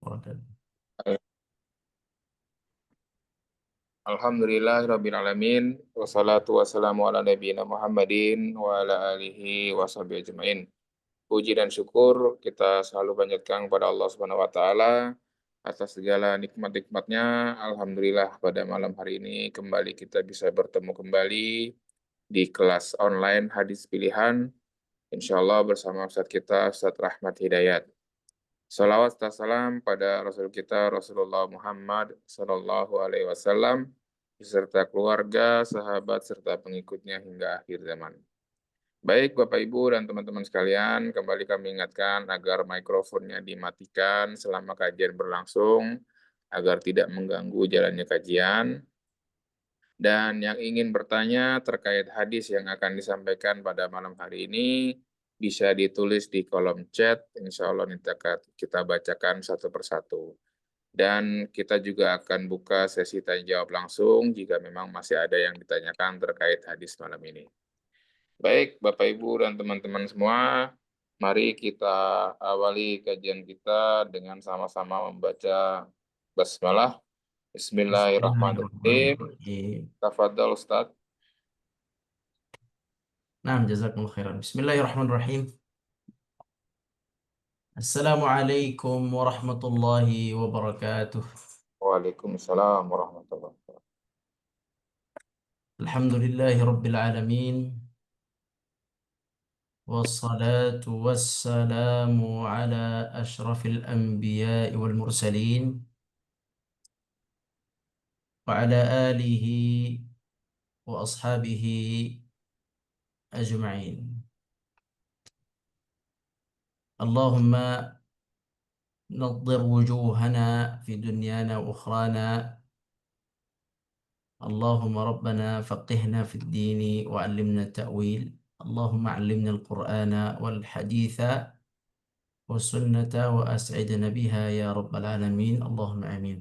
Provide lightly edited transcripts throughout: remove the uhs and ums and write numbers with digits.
wabarakatuh. Alhamdulillahirabbil alamin wassalatu wassalamu ala nabiyina Muhammadin wa ala alihi washabihi ajmain. Puji dan syukur kita selalu panjatkan kepada Allah Subhanahu wa taala atas segala nikmat-nikmatnya. Alhamdulillah pada malam hari ini kembali kita bisa bertemu kembali di kelas online hadis pilihan insyaallah bersama Ustadz kita Ustadz Rahmat Hidayat. Salawat serta salam pada Rasul kita Rasulullah Muhammad Sallallahu Alaihi Wasallam beserta keluarga, sahabat serta pengikutnya hingga akhir zaman. Baik Bapak Ibu dan teman-teman sekalian, kembali kami ingatkan agar mikrofonnya dimatikan selama kajian berlangsung agar tidak mengganggu jalannya kajian. Dan yang ingin bertanya terkait hadis yang akan disampaikan pada malam hari ini, bisa ditulis di kolom chat, insya Allah nanti kita bacakan satu persatu. Dan kita juga akan buka sesi tanya jawab langsung jika memang masih ada yang ditanyakan terkait hadis malam ini. Baik, Bapak Ibu dan teman-teman semua, mari kita awali kajian kita dengan sama-sama membaca basmalah. Bismillahirrahmanirrahim. Bismillahirrahmanirrahim. Tafadhal Ustaz. Nah, jazakumullah khairan. Bismillahirrahmanirrahim. Assalamualaikum warahmatullahi wabarakatuh. Waalaikumsalam warahmatullahi wabarakatuh. Alhamdulillahi rabbil alamin. Wassalatu wassalamu ala ashrafil anbiya wal mursalin. Wa ala alihi wa ashabihi ajma'in. Allahumma نضر وجوهنا في دنيانا وأخرانا. اللهم ربنا فقهنا في الدين وعلمنا التأويل. اللهم علمنا القرآن والحديث والسنة وأسعدنا بها يا رب العالمين. اللهم آمين.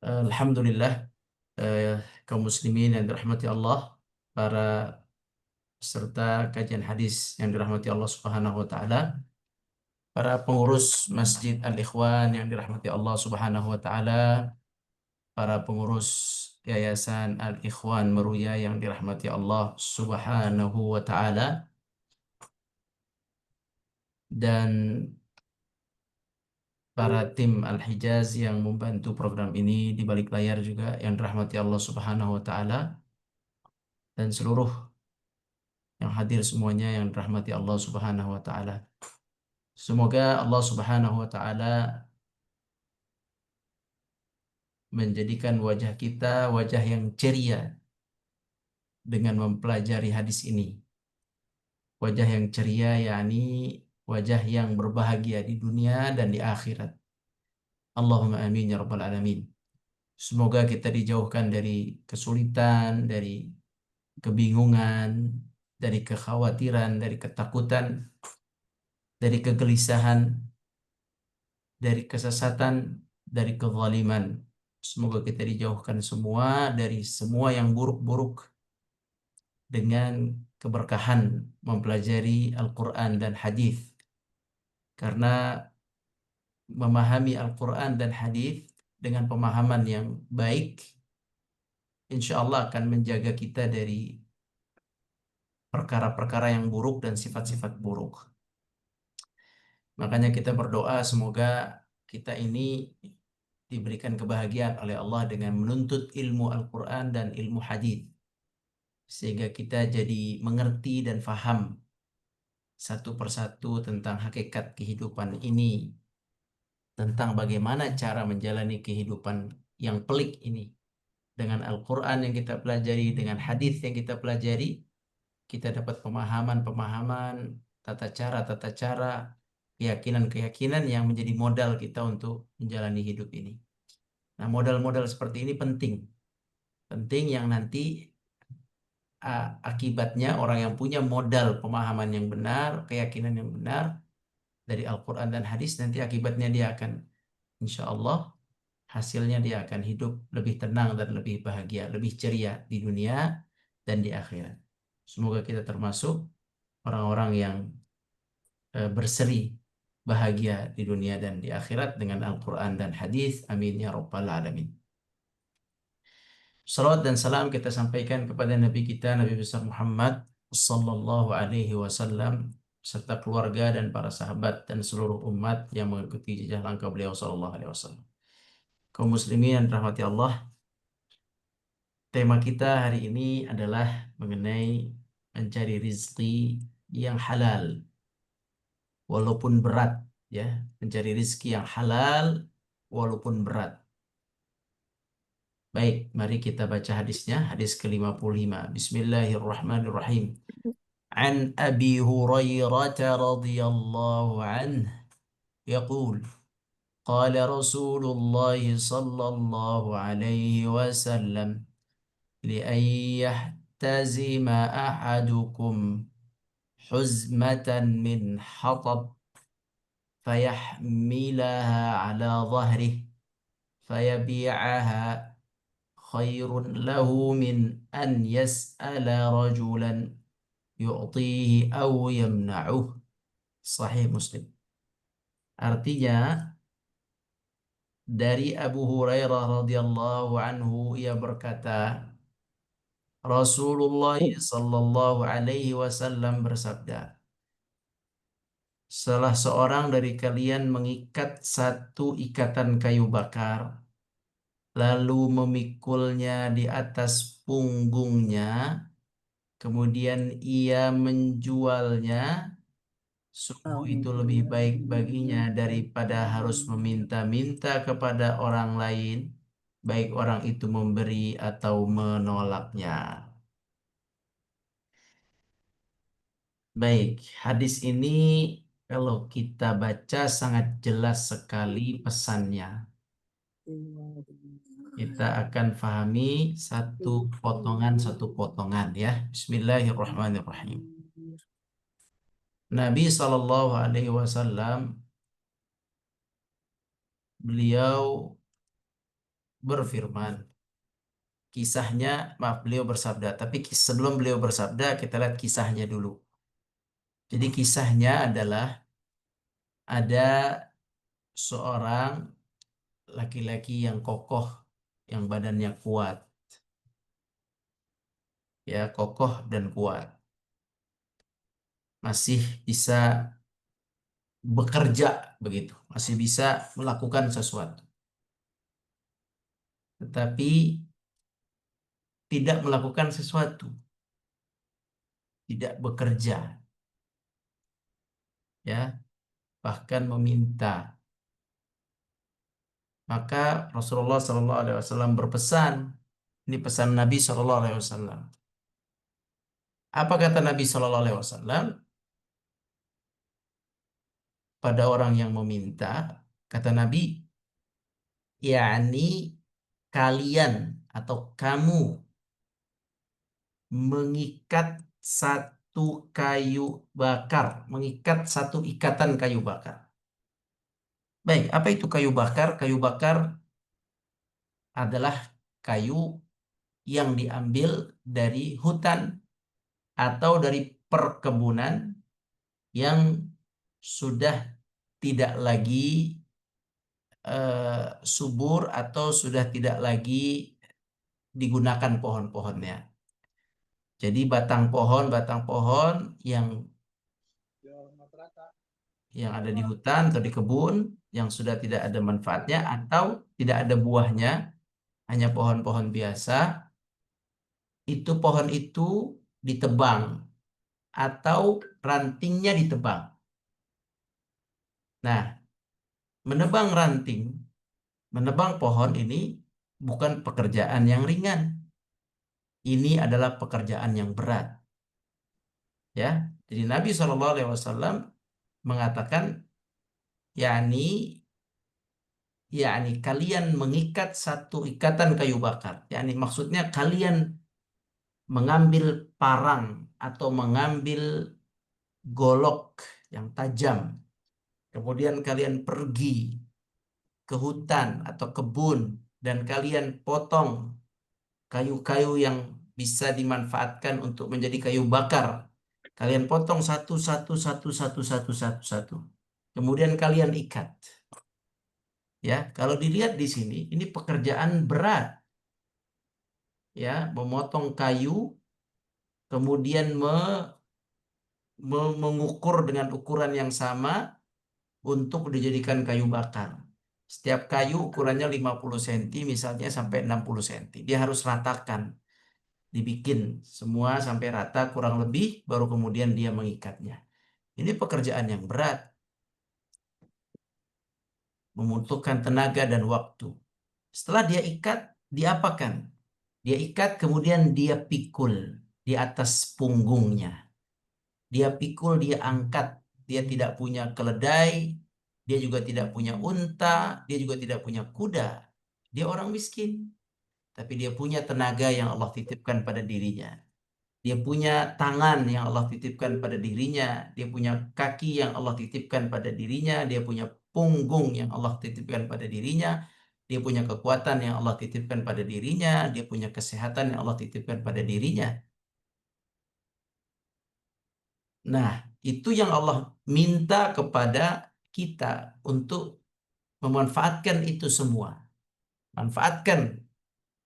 Alhamdulillah, kaum muslimin yang dirahmati Allah, para peserta kajian hadis yang dirahmati Allah Subhanahu wa taala, para pengurus Masjid Al-Ikhwan yang dirahmati Allah Subhanahu wa taala, para pengurus Yayasan Al-Ikhwan Meruya yang dirahmati Allah Subhanahu wa taala, dan para tim Al-Hijaz yang membantu program ini di balik layar juga yang dirahmati Allah Subhanahu wa taala, dan seluruh yang hadir semuanya yang dirahmati Allah Subhanahu wa taala. Semoga Allah Subhanahu wa taala menjadikan wajah kita wajah yang ceria dengan mempelajari hadis ini. Wajah yang ceria yakni wajah yang berbahagia di dunia dan di akhirat. Allahumma amin ya rabbal alamin. Semoga kita dijauhkan dari kesulitan, dari kebingungan, dari kekhawatiran, dari ketakutan, dari kegelisahan, dari kesesatan, dari kezaliman. Semoga kita dijauhkan semua dari semua yang buruk-buruk dengan keberkahan mempelajari Al-Quran dan hadis. Karena memahami Al-Quran dan hadis dengan pemahaman yang baik, insya Allah akan menjaga kita dari perkara-perkara yang buruk dan sifat-sifat buruk. Makanya kita berdoa semoga kita ini diberikan kebahagiaan oleh Allah dengan menuntut ilmu Al-Quran dan ilmu hadis, sehingga kita jadi mengerti dan faham satu persatu tentang hakikat kehidupan ini, tentang bagaimana cara menjalani kehidupan yang pelik ini. Dengan Al-Quran yang kita pelajari, dengan hadis yang kita pelajari, kita dapat pemahaman-pemahaman, tata cara, keyakinan-keyakinan yang menjadi modal kita untuk menjalani hidup ini. Nah, modal-modal seperti ini penting. Penting yang nanti akibatnya orang yang punya modal pemahaman yang benar, keyakinan yang benar dari Al-Quran dan hadis, nanti akibatnya dia akan, insya Allah, hasilnya dia akan hidup lebih tenang dan lebih bahagia, lebih ceria di dunia dan di akhirat. Semoga kita termasuk orang-orang yang berseri bahagia di dunia dan di akhirat dengan Al-Quran dan hadis. Amin ya Rabbal Alamin. Salawat dan salam kita sampaikan kepada Nabi kita, Nabi besar Muhammad sallallahu alaihi wasallam, serta keluarga dan para sahabat dan seluruh umat yang mengikuti jejak langkah beliau sallallahu alaihi wasallam. Kaum muslimin yang dirahmati Allah, tema kita hari ini adalah mengenai mencari rizki yang halal, walaupun berat, ya, mencari rizki yang halal walaupun berat. Baik, mari kita baca hadisnya, hadis ke-55. Bismillahirrahmanirrahim. An Abi Hurairah radhiyallahu anhu yaqul qala Rasulullah sallallahu alaihi wasallam لأن يحتزم أحدكم حزمة من حطب فيحملها على ظهره فيبيعها خير له من أن يسأل رجلا يعطيه أو يمنعه. Sahih Muslim. Artinya dari Abu Hurairah radhiyallahu anhu, ia berkata, Rasulullah sallallahu alaihi wasallam bersabda, salah seorang dari kalian mengikat satu ikatan kayu bakar, lalu memikulnya di atas punggungnya, kemudian ia menjualnya. Sungguh itu lebih baik baginya daripada harus meminta-minta kepada orang lain, baik orang itu memberi atau menolaknya. Baik, hadis ini kalau kita baca sangat jelas sekali pesannya. Kita akan fahami satu potongan ya. Bismillahirrahmanirrahim. Nabi Shallallahu Alaihi Wasallam beliau berfirman, kisahnya, maaf, beliau bersabda, tapi sebelum beliau bersabda kita lihat kisahnya dulu. Jadi kisahnya adalah ada seorang laki-laki yang kokoh, yang badannya kuat, ya, kokoh dan kuat, masih bisa bekerja begitu, masih bisa melakukan sesuatu, tetapi tidak melakukan sesuatu, tidak bekerja, ya, bahkan meminta. Maka Rasulullah Shallallahu Alaihi Wasallam berpesan, ini pesan Nabi Shallallahu Alaihi Wasallam. Apa kata Nabi Shallallahu Alaihi Wasallam pada orang yang meminta? Kata Nabi, yakni kalian atau kamu mengikat satu kayu bakar, mengikat satu ikatan kayu bakar. Baik, apa itu kayu bakar? Kayu bakar adalah kayu yang diambil dari hutan atau dari perkebunan yang sudah tidak lagi subur atau sudah tidak lagi digunakan pohon-pohonnya. Jadi batang pohon yang ada di hutan atau di kebun yang sudah tidak ada manfaatnya atau tidak ada buahnya, hanya pohon-pohon biasa, itu pohon itu ditebang atau rantingnya ditebang. Nah, menebang ranting, menebang pohon ini bukan pekerjaan yang ringan. Ini adalah pekerjaan yang berat. Ya, jadi Nabi SAW mengatakan, yakni kalian mengikat satu ikatan kayu bakar. Yakni maksudnya kalian mengambil parang atau mengambil golok yang tajam. Kemudian kalian pergi ke hutan atau kebun dan kalian potong kayu-kayu yang bisa dimanfaatkan untuk menjadi kayu bakar. Kalian potong satu, satu, satu, satu, satu, satu, satu. Kemudian kalian ikat. Ya, kalau dilihat di sini, ini pekerjaan berat. Ya, memotong kayu, kemudian mengukur dengan ukuran yang sama untuk dijadikan kayu bakar. Setiap kayu ukurannya 50 cm misalnya sampai 60 cm. Dia harus ratakan, dibikin semua sampai rata kurang lebih, baru kemudian dia mengikatnya. Ini pekerjaan yang berat, membutuhkan tenaga dan waktu. Setelah dia ikat, diapakan? Dia ikat kemudian dia pikul di atas punggungnya. Dia pikul, dia angkat. Dia tidak punya keledai, dia juga tidak punya unta, dia juga tidak punya kuda. Dia orang miskin, tapi dia punya tenaga yang Allah titipkan pada dirinya. Dia punya tangan yang Allah titipkan pada dirinya. Dia punya kaki yang Allah titipkan pada dirinya. Dia punya punggung yang Allah titipkan pada dirinya. Dia punya kekuatan yang Allah titipkan pada dirinya. Dia punya kesehatan yang Allah titipkan pada dirinya. Nah, itu yang Allah minta kepada kita untuk memanfaatkan itu semua. Manfaatkan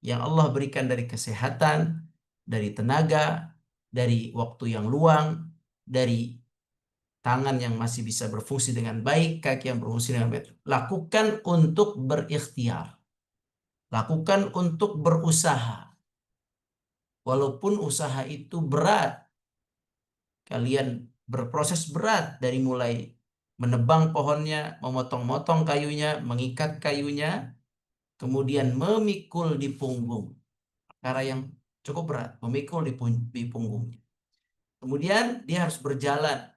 yang Allah berikan dari kesehatan, dari tenaga, dari waktu yang luang, dari tangan yang masih bisa berfungsi dengan baik, kaki yang berfungsi dengan baik. Lakukan untuk berikhtiar. Lakukan untuk berusaha. Walaupun usaha itu berat, kalian berproses berat dari mulai menebang pohonnya, memotong-motong kayunya, mengikat kayunya, kemudian memikul di punggung. Perkara yang cukup berat, memikul di punggungnya. Kemudian dia harus berjalan,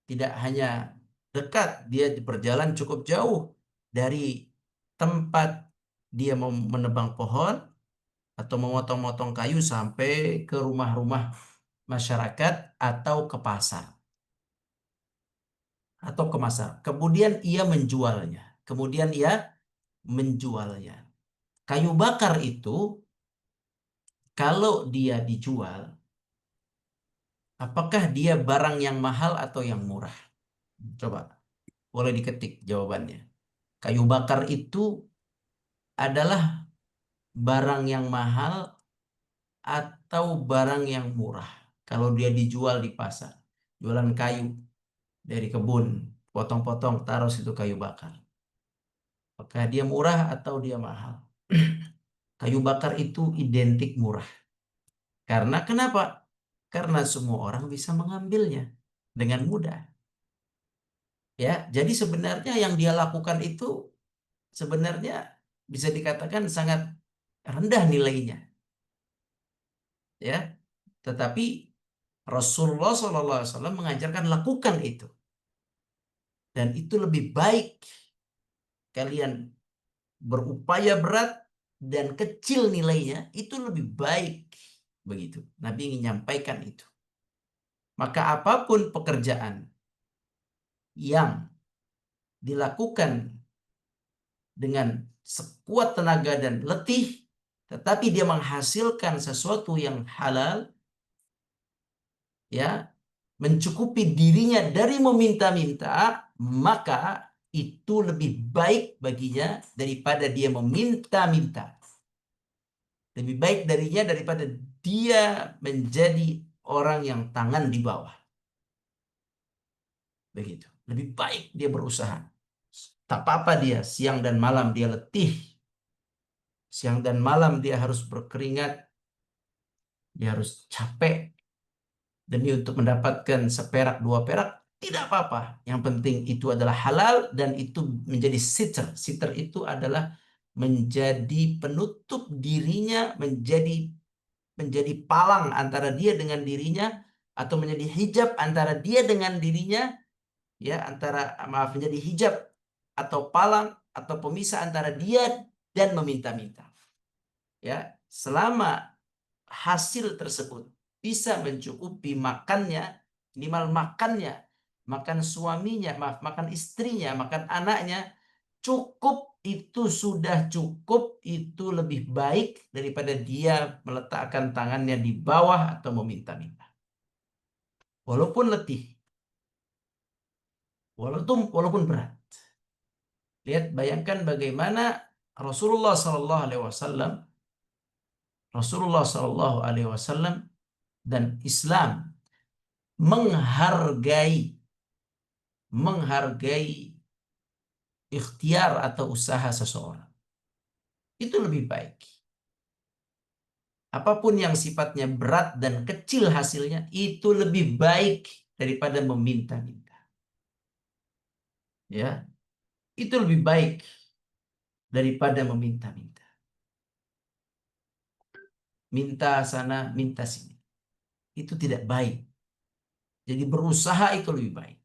tidak hanya dekat, dia berjalan cukup jauh dari tempat dia menebang pohon atau memotong-motong kayu sampai ke rumah-rumah masyarakat atau ke pasar. Kemudian ia menjualnya. Kayu bakar itu kalau dia dijual, apakah dia barang yang mahal atau yang murah? Coba, boleh diketik jawabannya. Kayu bakar itu adalah barang yang mahal atau barang yang murah kalau dia dijual di pasar. Jualan kayu dari kebun, potong-potong, taruh situ kayu bakar. Apakah dia murah atau dia mahal? Kayu bakar itu identik murah. Karena kenapa? Karena semua orang bisa mengambilnya dengan mudah. Ya, jadi sebenarnya yang dia lakukan itu sebenarnya bisa dikatakan sangat rendah nilainya, ya. Tetapi Rasulullah SAW mengajarkan lakukan itu, dan itu lebih baik kalian berupaya berat dan kecil nilainya itu lebih baik, begitu. Nabi ingin menyampaikan itu. Maka apapun pekerjaan yang dilakukan dengan sekuat tenaga dan letih, tetapi dia menghasilkan sesuatu yang halal, ya, mencukupi dirinya dari meminta-minta, maka itu lebih baik baginya daripada dia meminta-minta. Lebih baik darinya daripada dia menjadi orang yang tangan di bawah. Begitu. Lebih baik dia berusaha. Tak apa-apa dia siang dan malam dia letih. Siang dan malam dia harus berkeringat. Dia harus capek demi untuk mendapatkan seperak dua perak. Tidak apa-apa. Yang penting itu adalah halal dan itu menjadi siter. Siter itu adalah menjadi penutup dirinya, menjadi palang antara dia dengan dirinya, atau menjadi hijab antara dia dengan dirinya, ya, menjadi hijab atau palang atau pemisah antara dia dan meminta-minta, ya. Selama hasil tersebut bisa mencukupi makannya, minimal makannya, makan suaminya, makan istrinya, makan anaknya, cukup, itu sudah cukup, itu lebih baik daripada dia meletakkan tangannya di bawah atau meminta-minta. walaupun letih, walaupun berat. Lihat, bayangkan bagaimana Rasulullah Sallallahu Alaihi Wasallam, Rasulullah Sallallahu Alaihi Wasallam dan Islam menghargai ikhtiar atau usaha seseorang. Itu lebih baik. Apapun yang sifatnya berat dan kecil hasilnya, itu lebih baik daripada meminta-minta. Ya, itu lebih baik daripada meminta-minta. Minta sana, minta sini. Itu tidak baik. Jadi berusaha itu lebih baik.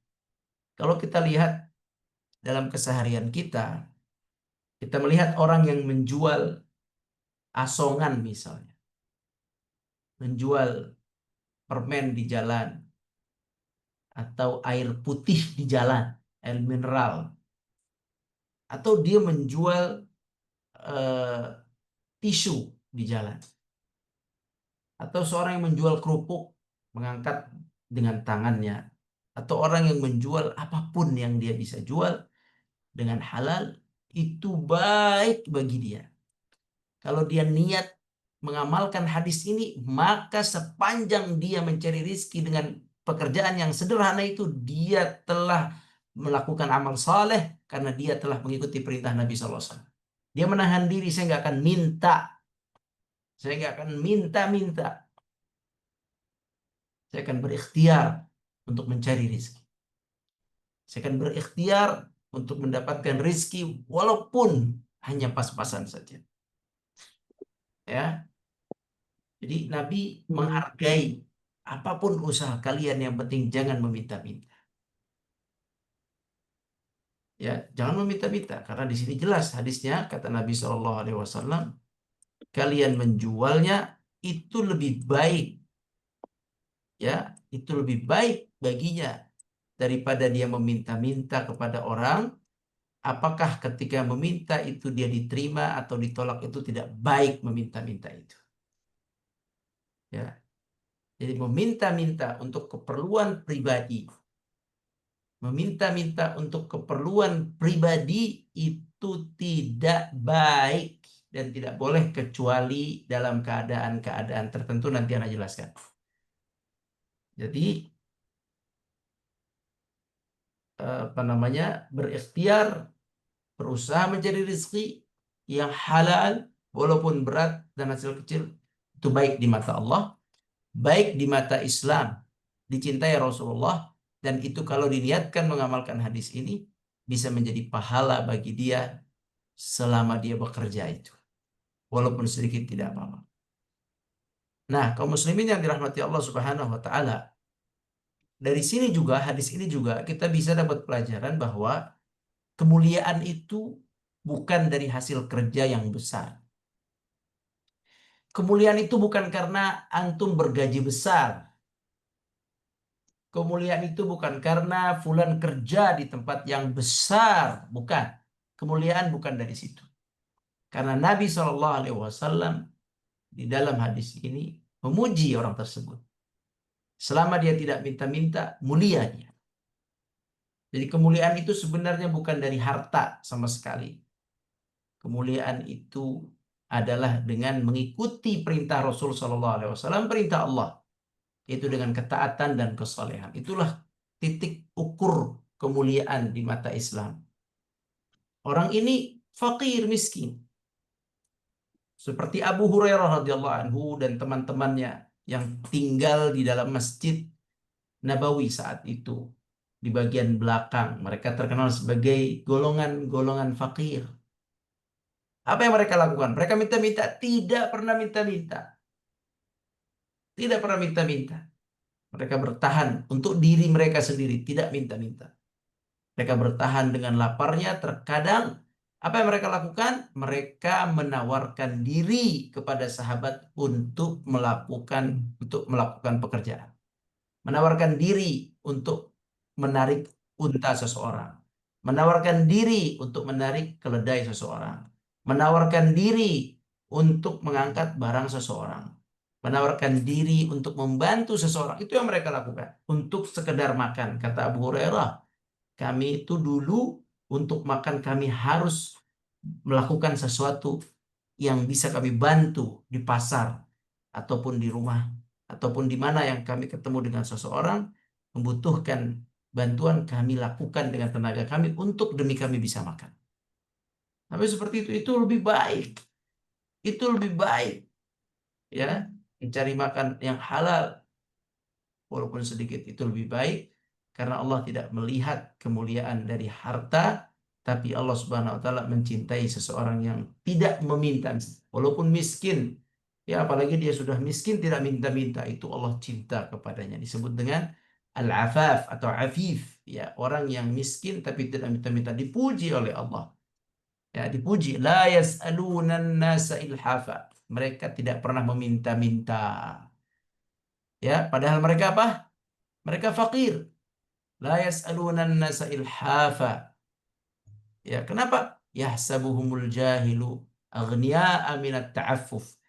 Kalau kita lihat dalam keseharian kita, kita melihat orang yang menjual asongan misalnya, menjual permen di jalan, atau air putih di jalan, air mineral, atau dia menjual eh, tisu di jalan, atau seorang yang menjual kerupuk mengangkat dengan tangannya, atau orang yang menjual apapun yang dia bisa jual dengan halal, itu baik bagi dia. Kalau dia niat mengamalkan hadis ini, maka sepanjang dia mencari rizki dengan pekerjaan yang sederhana itu, dia telah melakukan amal saleh karena dia telah mengikuti perintah Nabi SAW. Dia menahan diri, saya nggak akan minta. Saya nggak akan minta-minta. Saya akan berikhtiar untuk mencari rizki. Saya akan berikhtiar untuk mendapatkan rizki walaupun hanya pas-pasan saja. Ya, jadi Nabi menghargai apapun usaha kalian, yang penting jangan meminta-minta. Ya, jangan meminta-minta, karena di sini jelas hadisnya, kata Nabi SAW, kalian menjualnya itu lebih baik, ya, itu lebih baik baginya daripada dia meminta-minta kepada orang. Apakah ketika meminta itu dia diterima atau ditolak, itu tidak baik meminta-minta itu. Ya, jadi meminta-minta untuk keperluan pribadi, meminta-minta untuk keperluan pribadi itu tidak baik dan tidak boleh kecuali dalam keadaan-keadaan tertentu, nanti Anda jelaskan. Jadi apa namanya, berikhtiar, berusaha mencari rezeki yang halal walaupun berat dan hasil kecil, itu baik di mata Allah, baik di mata Islam, dicintai Rasulullah, dan itu kalau diniatkan mengamalkan hadis ini bisa menjadi pahala bagi dia selama dia bekerja itu, walaupun sedikit tidak apa-apa. Nah, kaum muslimin yang dirahmati Allah Subhanahu wa taala, dari sini juga, hadis ini juga kita bisa dapat pelajaran bahwa kemuliaan itu bukan dari hasil kerja yang besar. Kemuliaan itu bukan karena antum bergaji besar. Kemuliaan itu bukan karena fulan kerja di tempat yang besar, bukan. Kemuliaan bukan dari situ. Karena Nabi SAW di dalam hadis ini memuji orang tersebut. Selama dia tidak minta-minta, mulia dia. Jadi kemuliaan itu sebenarnya bukan dari harta sama sekali. Kemuliaan itu adalah dengan mengikuti perintah Rasul SAW, perintah Allah, yaitu dengan ketaatan dan kesalehan. Itulah titik ukur kemuliaan di mata Islam. Orang ini fakir miskin, seperti Abu Hurairah radhiyallahu anhu dan teman-temannya yang tinggal di dalam Masjid Nabawi saat itu. Di bagian belakang, mereka terkenal sebagai golongan-golongan fakir. Apa yang mereka lakukan? Mereka minta-minta, tidak pernah minta-minta. Tidak pernah minta-minta. Mereka bertahan untuk diri mereka sendiri, tidak minta-minta. Mereka bertahan dengan laparnya. Terkadang apa yang mereka lakukan? Mereka menawarkan diri kepada sahabat untuk melakukan pekerjaan. Menawarkan diri untuk menarik unta seseorang. Menawarkan diri untuk menarik keledai seseorang. Menawarkan diri untuk mengangkat barang seseorang. menawarkan diri untuk membantu seseorang. Itu yang mereka lakukan. Untuk sekedar makan. Kata Abu Hurairah, kami itu dulu untuk makan kami harus melakukan sesuatu yang bisa kami bantu di pasar ataupun di rumah ataupun di mana yang kami ketemu dengan seseorang membutuhkan bantuan, kami lakukan dengan tenaga kami untuk demi kami bisa makan. Tapi seperti itu lebih baik. Itu lebih baik ya, mencari makan yang halal walaupun sedikit itu lebih baik karena Allah tidak melihat kemuliaan dari harta, tapi Allah Subhanahu wa taala mencintai seseorang yang tidak meminta walaupun miskin. Ya, apalagi dia sudah miskin tidak minta-minta, itu Allah cinta kepadanya. Disebut dengan al-afaf atau afif, ya, orang yang miskin tapi tidak minta-minta, dipuji oleh Allah. Ya, dipuji. La yas'alunan nasa ilhafa. Mereka tidak pernah meminta-minta. Ya, padahal mereka apa? Mereka fakir. La yas'alunan nasa ilhafa. Ya, kenapa? Yahsabuhumul jahilu aghniya'a minat ta'affuf.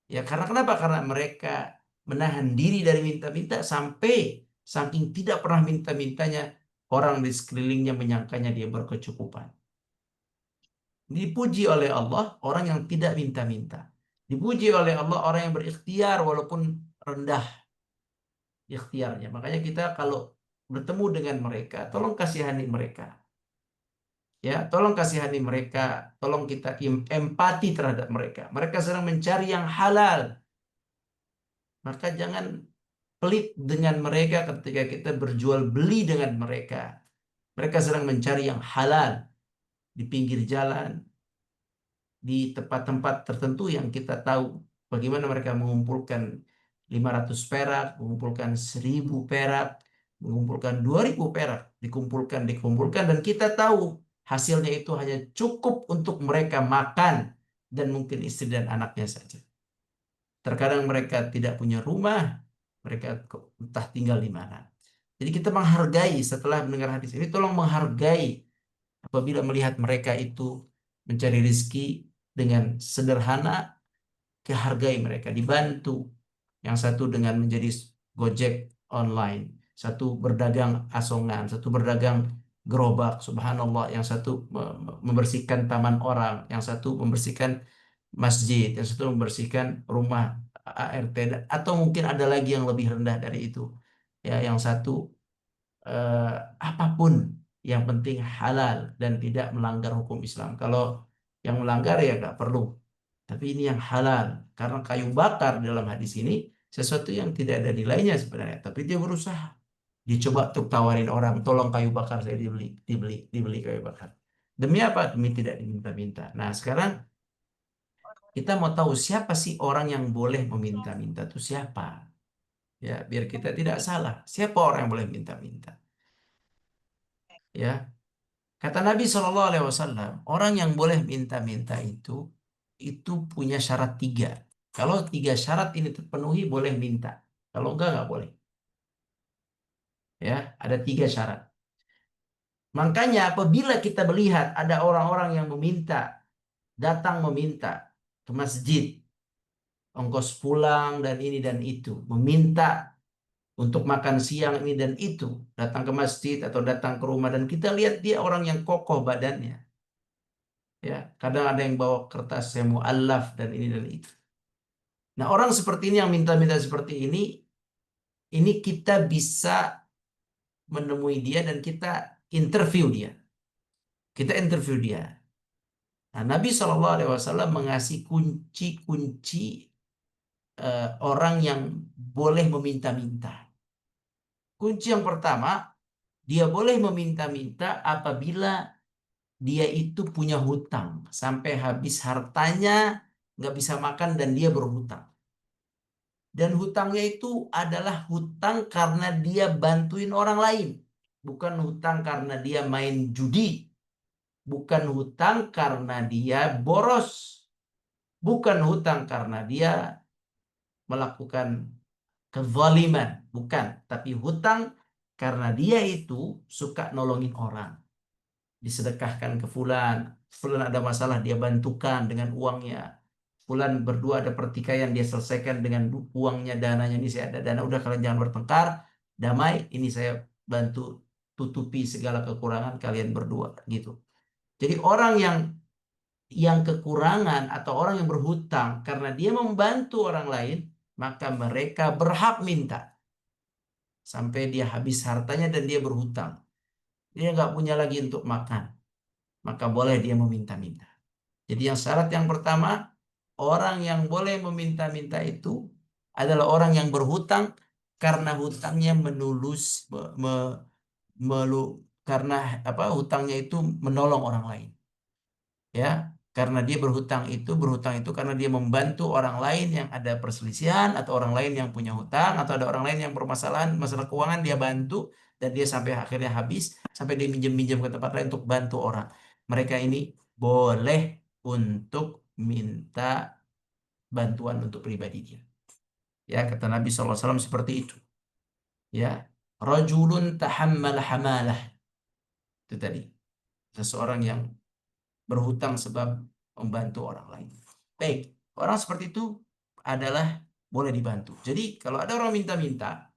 Ya, karena kenapa? Karena mereka menahan diri dari minta-minta sampai saking tidak pernah minta-mintanya, orang di sekelilingnya menyangkanya dia berkecukupan. Dipuji oleh Allah orang yang tidak minta-minta. Dipuji oleh Allah orang yang berikhtiar walaupun rendah ikhtiarnya. Makanya kita kalau bertemu dengan mereka, tolong kasihani mereka. Ya, tolong kasihani mereka, tolong kita empati terhadap mereka. Mereka sedang mencari yang halal. Maka jangan pelit dengan mereka ketika kita berjual beli dengan mereka. Mereka sedang mencari yang halal di pinggir jalan, di tempat-tempat tertentu yang kita tahu bagaimana mereka mengumpulkan 500 perak, mengumpulkan 1000 perak, mengumpulkan 2000 perak, dikumpulkan, dan kita tahu hasilnya itu hanya cukup untuk mereka makan dan mungkin istri dan anaknya saja. Terkadang mereka tidak punya rumah, mereka entah tinggal di mana. Jadi kita menghargai setelah mendengar hadis ini, tolong menghargai apabila melihat mereka itu mencari rezeki dengan sederhana, hargai mereka, dibantu. Yang satu dengan menjadi Gojek online, satu berdagang asongan, satu berdagang gerobak, subhanallah, yang satu membersihkan taman orang, yang satu membersihkan masjid, yang satu membersihkan rumah ART, atau mungkin ada lagi yang lebih rendah dari itu. Ya, yang satu eh, apapun yang penting halal dan tidak melanggar hukum Islam. Kalau yang melanggar ya nggak perlu. Tapi ini yang halal karena kayu bakar dalam hadis ini sesuatu yang tidak ada nilainya sebenarnya. Tapi dia berusaha. Dicoba untuk tawarin orang, tolong kayu bakar saya dibeli kayu bakar. Demi apa? Demi tidak diminta-minta. Nah, sekarang kita mau tahu siapa sih orang yang boleh meminta-minta itu siapa? Ya, biar kita tidak salah. Siapa orang yang boleh minta-minta? Ya, kata Nabi Shallallahu Alaihi Wasallam, orang yang boleh minta-minta itu punya syarat tiga. Kalau tiga syarat ini terpenuhi, boleh minta. Kalau enggak boleh. Ya, ada tiga syarat. Makanya apabila kita melihat ada orang-orang yang datang meminta ke masjid, ongkos pulang dan ini dan itu, meminta untuk makan siang ini dan itu, datang ke masjid atau datang ke rumah, dan kita lihat dia orang yang kokoh badannya. Ya, kadang ada yang bawa kertas saya mualaf dan ini dan itu. Nah, orang seperti ini yang minta-minta seperti ini kita bisa menemui dia dan kita interview dia. Kita interview dia. Nah, Nabi SAW mengasih kunci-kunci orang yang boleh meminta-minta. Kunci yang pertama, dia boleh meminta-minta apabila dia itu punya hutang. Sampai habis hartanya, nggak bisa makan dan dia berhutang. Dan hutangnya itu adalah hutang karena dia bantuin orang lain. Bukan hutang karena dia main judi. Bukan hutang karena dia boros. Bukan hutang karena dia melakukan kezaliman. Bukan. Tapi hutang karena dia itu suka nolongin orang. Disedekahkan ke fulan. Fulan ada masalah dia bantukan dengan uangnya. Fulan berdua ada pertikaian, dia selesaikan dengan uangnya, dananya, ini saya ada dana, udah kalian jangan bertengkar, damai, ini saya bantu tutupi segala kekurangan kalian berdua gitu. Jadi orang yang kekurangan atau orang yang berhutang karena dia membantu orang lain, maka mereka berhak minta sampai dia habis hartanya dan dia berhutang. Dia nggak punya lagi untuk makan, maka boleh dia meminta-minta. Jadi yang syarat yang pertama, orang yang boleh meminta-minta itu adalah orang yang berhutang karena hutangnya menulus, karena apa? Hutangnya itu menolong orang lain. Ya, karena dia berhutang itu karena dia membantu orang lain yang ada perselisihan atau orang lain yang punya hutang atau ada orang lain yang bermasalahan masalah keuangan, dia bantu dan dia sampai akhirnya habis, sampai dia minjem-minjem ke tempat lain untuk bantu orang. Mereka ini boleh untuk minta bantuan untuk pribadi dia. Ya, kata Nabi SAW seperti itu. Ya, rajulun tahammal hamalah, itu tadi, seseorang yang berhutang sebab membantu orang lain. Baik, orang seperti itu adalah boleh dibantu. Jadi kalau ada orang minta-minta,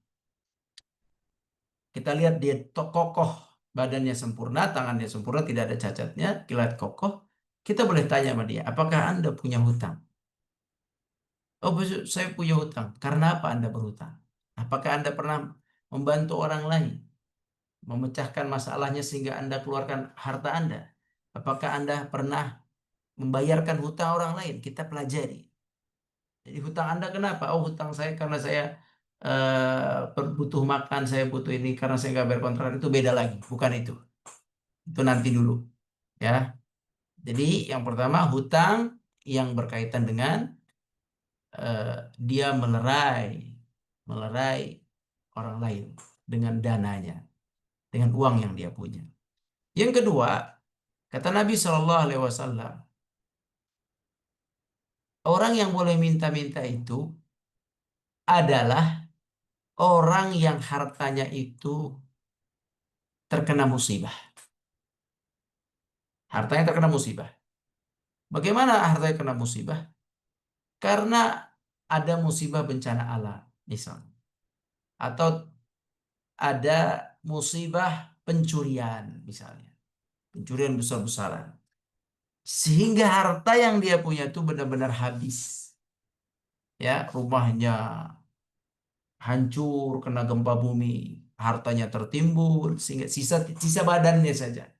kita lihat dia kokoh, badannya sempurna, tangannya sempurna, tidak ada cacatnya, kilat kokoh, kita boleh tanya sama dia, apakah Anda punya hutang? Oh, saya punya hutang. Karena apa Anda berhutang? Apakah Anda pernah membantu orang lain, memecahkan masalahnya sehingga Anda keluarkan harta Anda? Apakah Anda pernah membayarkan hutang orang lain? Kita pelajari. Jadi hutang Anda kenapa? Oh, hutang saya karena saya butuh makan, saya butuh ini karena saya nggak bayar kontrakan, itu beda lagi, bukan itu. Itu nanti dulu, ya. Jadi yang pertama hutang yang berkaitan dengan dia melerai orang lain dengan dananya, dengan uang yang dia punya. Yang kedua, kata Nabi Shallallahu Alaihi Wasallam, orang yang boleh minta-minta itu adalah orang yang hartanya itu terkena musibah. Hartanya terkena musibah. Bagaimana hartanya kena musibah? Karena ada musibah bencana alam, misalnya. Atau ada musibah pencurian, misalnya. Pencurian besar-besaran. Sehingga harta yang dia punya itu benar-benar habis. Ya, rumahnya hancur kena gempa bumi, hartanya tertimbun, sehingga sisa badannya saja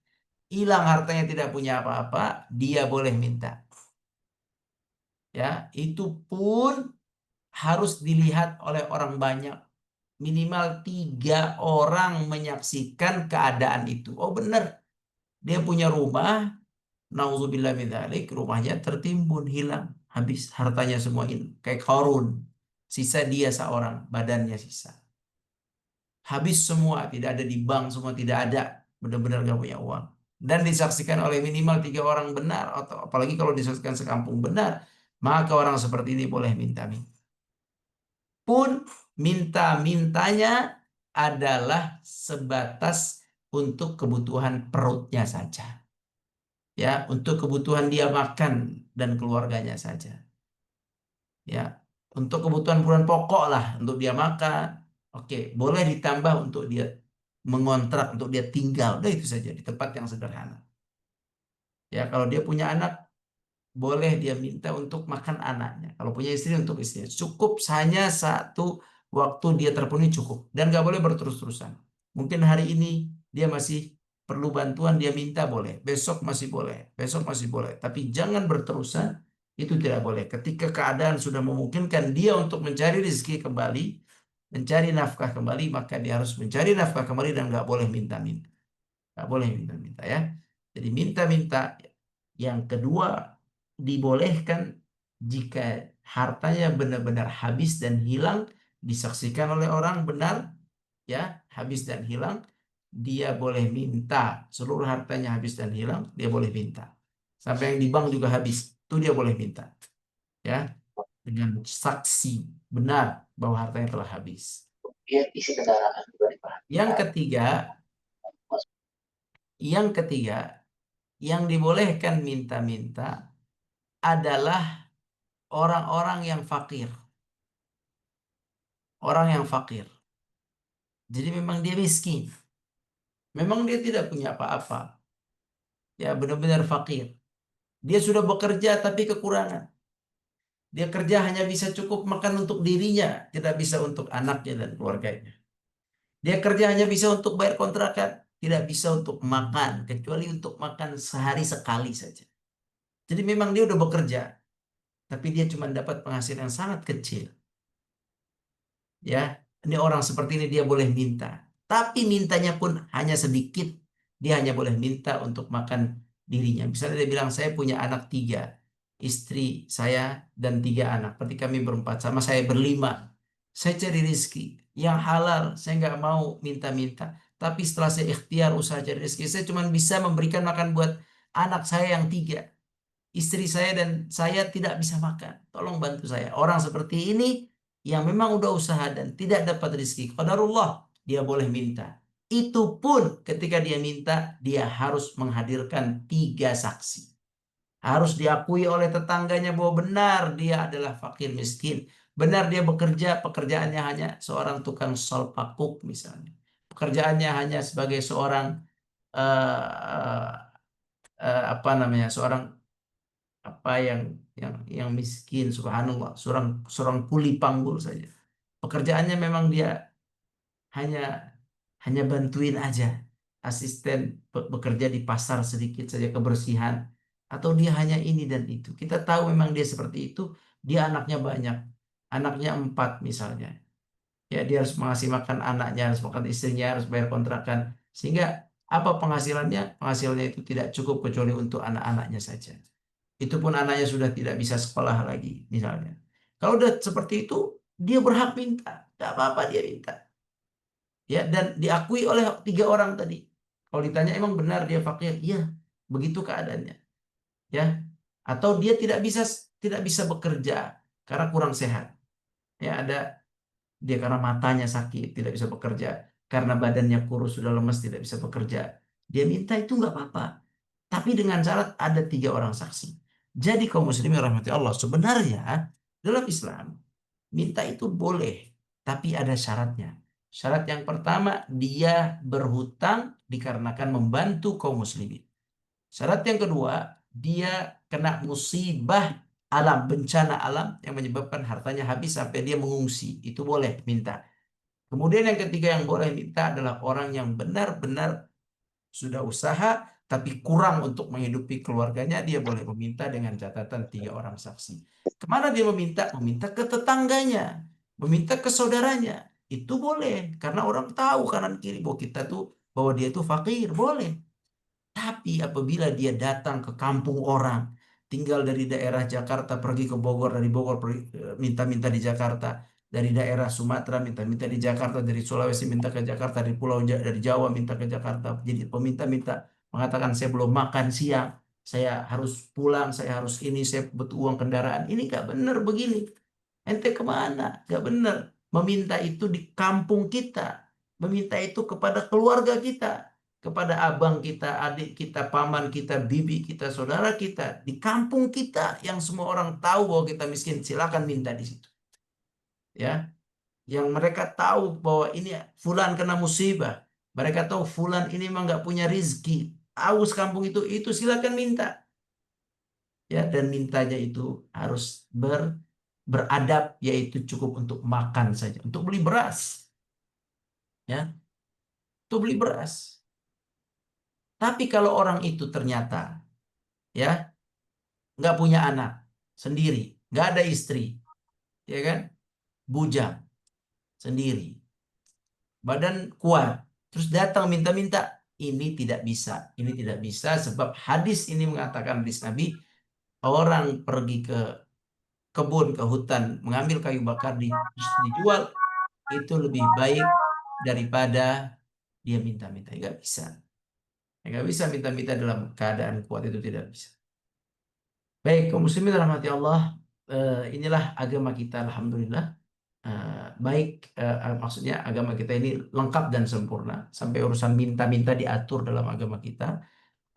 hilang, hartanya tidak punya apa-apa, dia boleh minta. Ya, itu pun harus dilihat oleh orang banyak. Minimal 3 orang menyaksikan keadaan itu. Oh benar, dia punya rumah, nauzubillah min dzalik, rumahnya tertimbun, hilang, habis hartanya semua ini. Kayak Qarun, sisa dia seorang, badannya sisa. Habis semua, tidak ada di bank, semua tidak ada, benar-benar gak punya uang. Dan disaksikan oleh minimal 3 orang benar, atau apalagi kalau disaksikan sekampung benar, maka orang seperti ini boleh minta-minta. Pun minta-mintanya adalah sebatas untuk kebutuhan perutnya saja. Ya, untuk kebutuhan dia makan dan keluarganya saja. Ya, untuk kebutuhan bulan pokok lah, untuk dia makan. Oke, boleh ditambah untuk dia mengontrak, untuk dia tinggal. Udah itu saja di tempat yang sederhana. Ya, kalau dia punya anak, boleh dia minta untuk makan anaknya. Kalau punya istri, untuk istrinya. Cukup hanya satu waktu dia terpenuhi, cukup. Dan nggak boleh berterus-terusan. Mungkin hari ini dia masih perlu bantuan, dia minta boleh. Besok masih boleh. Besok masih boleh. Tapi jangan berterusan. Itu tidak boleh. Ketika keadaan sudah memungkinkan dia untuk mencari rezeki kembali, mencari nafkah kembali, maka dia harus mencari nafkah kembali dan nggak boleh minta-minta. Nggak boleh minta-minta ya. Jadi minta-minta yang kedua dibolehkan jika hartanya benar-benar habis dan hilang, disaksikan oleh orang benar, ya, habis dan hilang, dia boleh minta. Seluruh hartanya habis dan hilang, dia boleh minta. Sampai yang di bank juga habis, itu dia boleh minta. Ya, dengan saksi benar bahwa hartanya telah habis. Isi kendaraan juga Yang diperhatikan. ketiga, yang ketiga, yang dibolehkan minta-minta adalah orang-orang yang fakir. Orang yang fakir. Jadi memang dia miskin. Memang dia tidak punya apa-apa. Ya benar-benar fakir. Dia sudah bekerja tapi kekurangan. Dia kerja hanya bisa cukup makan untuk dirinya, tidak bisa untuk anaknya dan keluarganya. Dia kerja hanya bisa untuk bayar kontrakan, tidak bisa untuk makan, kecuali untuk makan sehari sekali saja. Jadi memang dia udah bekerja, tapi dia cuma dapat penghasilan yang sangat kecil. Ya, ini orang seperti ini dia boleh minta, tapi mintanya pun hanya sedikit. Dia hanya boleh minta untuk makan dirinya. Misalnya dia bilang saya punya anak tiga, istri saya dan tiga anak. Berarti kami berempat, sama saya berlima. Saya cari rezeki yang halal. Saya nggak mau minta-minta. Tapi setelah saya ikhtiar usaha cari rezeki, saya cuma bisa memberikan makan buat anak saya yang tiga. Istri saya dan saya tidak bisa makan. Tolong bantu saya. Orang seperti ini yang memang udah usaha dan tidak dapat rezeki, qadarullah, dia boleh minta. Itu pun ketika dia minta, dia harus menghadirkan tiga saksi. Harus diakui oleh tetangganya bahwa benar dia adalah fakir miskin. Benar dia bekerja, pekerjaannya hanya seorang tukang sol pakuk misalnya. Pekerjaannya hanya sebagai seorang eh, apa namanya, seorang apa yang miskin, subhanallah, seorang seorang kuli panggul saja. Pekerjaannya memang dia hanya hanya bantuin aja, asisten bekerja di pasar sedikit saja kebersihan, atau dia hanya ini dan itu. Kita tahu memang dia seperti itu, dia anaknya banyak, anaknya empat misalnya. Ya dia harus mengasih makan anaknya, harus makan istrinya, harus bayar kontrakan, sehingga apa penghasilannya? Penghasilannya itu tidak cukup kecuali untuk anak-anaknya saja. Itu pun anaknya sudah tidak bisa sekolah lagi, misalnya. Kalau udah seperti itu, dia berhak minta. Tidak apa-apa dia minta. Ya, dan diakui oleh tiga orang tadi. Kalau ditanya emang benar dia fakir? Iya, begitu keadaannya. Ya, atau dia tidak bisa bekerja karena kurang sehat. Ya, ada dia karena matanya sakit, tidak bisa bekerja. Karena badannya kurus, sudah lemas, tidak bisa bekerja. Dia minta itu nggak apa-apa. Tapi dengan syarat ada tiga orang saksi. Jadi kaum muslimin rahmati Allah, sebenarnya dalam Islam minta itu boleh, tapi ada syaratnya. Syarat yang pertama, dia berhutang dikarenakan membantu kaum muslimin. Syarat yang kedua, dia kena musibah alam, bencana alam yang menyebabkan hartanya habis sampai dia mengungsi. Itu boleh minta. Kemudian yang ketiga yang boleh minta adalah orang yang benar-benar sudah usaha tapi kurang untuk menghidupi keluarganya, dia boleh meminta dengan catatan tiga orang saksi. Kemana dia meminta? Meminta ke tetangganya, meminta ke saudaranya. Itu boleh karena orang tahu kanan kiri bahwa kita tuh bahwa dia itu fakir, boleh. Tapi apabila dia datang ke kampung orang, tinggal dari daerah Jakarta pergi ke Bogor, dari Bogor minta-minta di Jakarta, dari daerah Sumatera minta-minta di Jakarta, dari Sulawesi minta ke Jakarta, dari dari Jawa minta ke Jakarta. Jadi peminta-minta mengatakan saya belum makan siang, saya harus pulang, saya harus ini, saya butuh uang kendaraan. Ini nggak benar begini. Ente kemana? Gak benar. Meminta itu di kampung kita. Meminta itu kepada keluarga kita. Kepada abang kita, adik kita, paman kita, bibi kita, saudara kita. Di kampung kita yang semua orang tahu bahwa kita miskin. Silakan minta di situ. Ya, yang mereka tahu bahwa ini fulan kena musibah. Mereka tahu fulan ini memang nggak punya rizki. Aus kampung itu silakan minta. Ya, dan mintanya itu harus beradab, yaitu cukup untuk makan saja, untuk beli beras, ya, untuk beli beras. Tapi kalau orang itu ternyata ya nggak punya anak sendiri, nggak ada istri, ya kan, bujang sendiri, badan kuat, terus datang minta-minta, ini tidak bisa sebab hadis ini mengatakan, hadis Nabi, orang pergi ke kebun, ke hutan, mengambil kayu bakar dijual, itu lebih baik daripada dia minta-minta. Nggak bisa. Nggak bisa minta-minta dalam keadaan kuat, itu tidak bisa. Baik, kaum muslimin rahmati Allah, inilah agama kita, alhamdulillah. Baik, maksudnya agama kita ini lengkap dan sempurna. Sampai urusan minta-minta diatur dalam agama kita.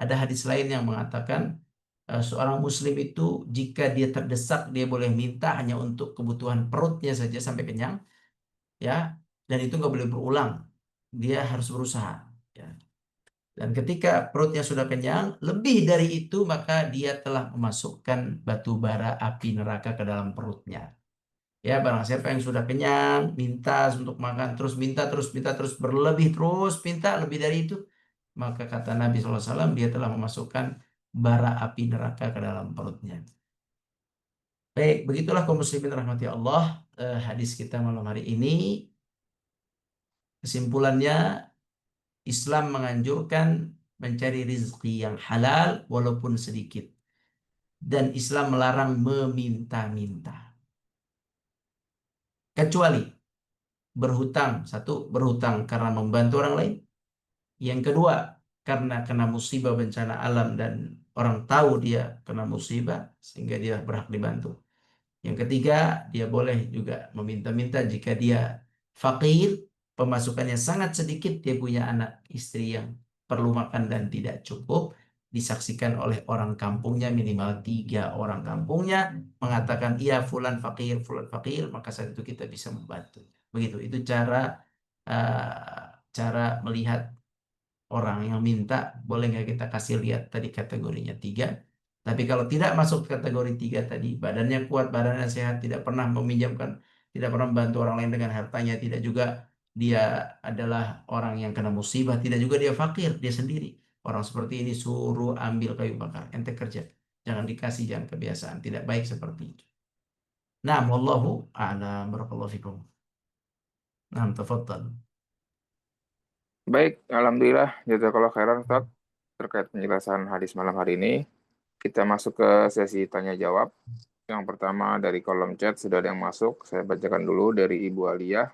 Ada hadis lain yang mengatakan, seorang muslim itu jika dia terdesak dia boleh minta hanya untuk kebutuhan perutnya saja sampai kenyang, ya, dan itu nggak boleh berulang. Dia harus berusaha. Ya. Dan ketika perutnya sudah kenyang, lebih dari itu maka dia telah memasukkan batu bara api neraka ke dalam perutnya. Ya, barang siapa yang sudah kenyang, minta untuk makan, terus minta, terus minta, terus berlebih, terus minta lebih dari itu, maka kata Nabi SAW, dia telah memasukkan bara api neraka ke dalam perutnya. Baik, begitulah kaum muslimin rahmati Allah. Hadis kita malam hari ini, kesimpulannya, Islam menganjurkan mencari rizki yang halal walaupun sedikit. Dan Islam melarang meminta-minta. Kecuali berhutang. Satu, berhutang karena membantu orang lain. Yang kedua, karena kena musibah bencana alam dan orang tahu dia kena musibah sehingga dia berhak dibantu. Yang ketiga, dia boleh juga meminta-minta jika dia fakir, pemasukannya sangat sedikit, dia punya anak istri yang perlu makan dan tidak cukup, disaksikan oleh orang kampungnya, minimal 3 orang kampungnya, mengatakan, iya fulan fakir, maka saat itu kita bisa membantu. Begitu, itu cara melihat orang yang minta. Boleh nggak kita kasih lihat tadi kategorinya 3. Tapi kalau tidak masuk kategori 3 tadi, badannya kuat, badannya sehat, tidak pernah meminjamkan, tidak pernah membantu orang lain dengan hartanya, tidak juga dia adalah orang yang kena musibah, tidak juga dia fakir, dia sendiri. Orang seperti ini suruh ambil kayu bakar, ente kerja. Jangan dikasih, jangan kebiasaan, tidak baik seperti itu. Nah, wallahu a'lam, barakallahu fikum. Nah, tafadhal. Baik, alhamdulillah jazakallah khairan Ustaz terkait penjelasan hadis malam hari ini. Kita masuk ke sesi tanya jawab. Yang pertama dari kolom chat sudah ada yang masuk. Saya bacakan dulu dari Ibu Aliyah.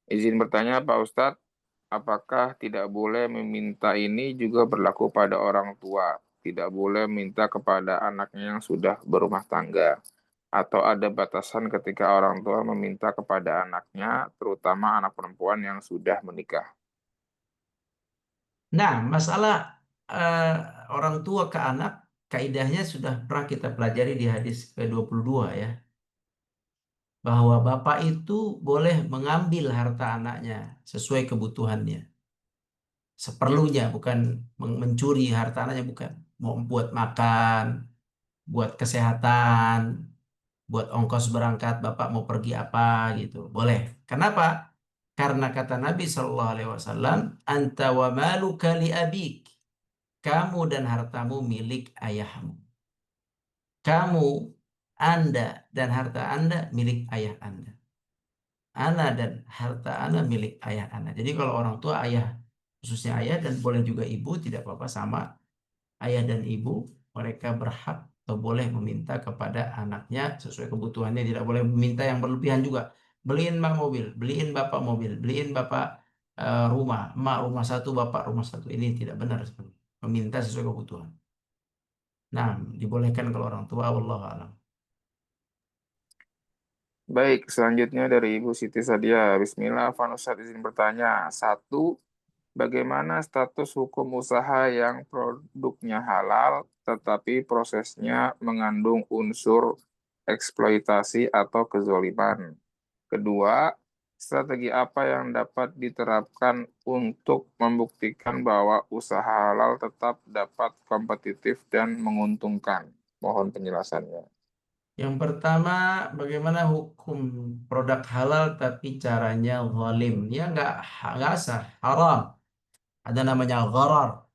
Izin bertanya Pak Ustadz, apakah tidak boleh meminta ini juga berlaku pada orang tua? Tidak boleh minta kepada anaknya yang sudah berumah tangga? Atau ada batasan ketika orang tua meminta kepada anaknya, terutama anak perempuan yang sudah menikah? Nah, masalah eh, orang tua ke anak, kaidahnya sudah pernah kita pelajari di hadis ke-22 ya, bahwa bapak itu boleh mengambil harta anaknya sesuai kebutuhannya, seperlunya, bukan mencuri harta anaknya, bukan. Mau buat makan, buat kesehatan, buat ongkos berangkat, bapak mau pergi apa gitu, boleh. Kenapa? Karena kata Nabi Shallallahu Alaihi Wasallam, anta wa maluka li abik. Kamu dan hartamu milik ayahmu. Kamu, Anda, dan harta Anda milik ayah Anda. Ana dan harta Ana milik ayah Anda. Jadi kalau orang tua, ayah, khususnya ayah, dan boleh juga ibu, tidak apa-apa, sama ayah dan ibu, mereka berhak atau boleh meminta kepada anaknya sesuai kebutuhannya. Tidak boleh meminta yang berlebihan juga. Beliin mak mobil, beliin bapak mobil, beliin bapak rumah, mak rumah satu, bapak rumah satu. Ini tidak benar seperti itu. Meminta sesuai kebutuhan. Nah, dibolehkan kalau orang tua, wallahu alam. Baik, selanjutnya dari Ibu Siti Sadia. Bismillah, Van Ustadz izin bertanya. Satu, bagaimana status hukum usaha yang produknya halal tetapi prosesnya mengandung unsur eksploitasi atau kezoliman? Kedua, strategi apa yang dapat diterapkan untuk membuktikan bahwa usaha halal tetap dapat kompetitif dan menguntungkan? Mohon penjelasannya. Yang pertama, bagaimana hukum produk halal tapi caranya zalim? Ya nggak sah, haram. Ada namanya gharar.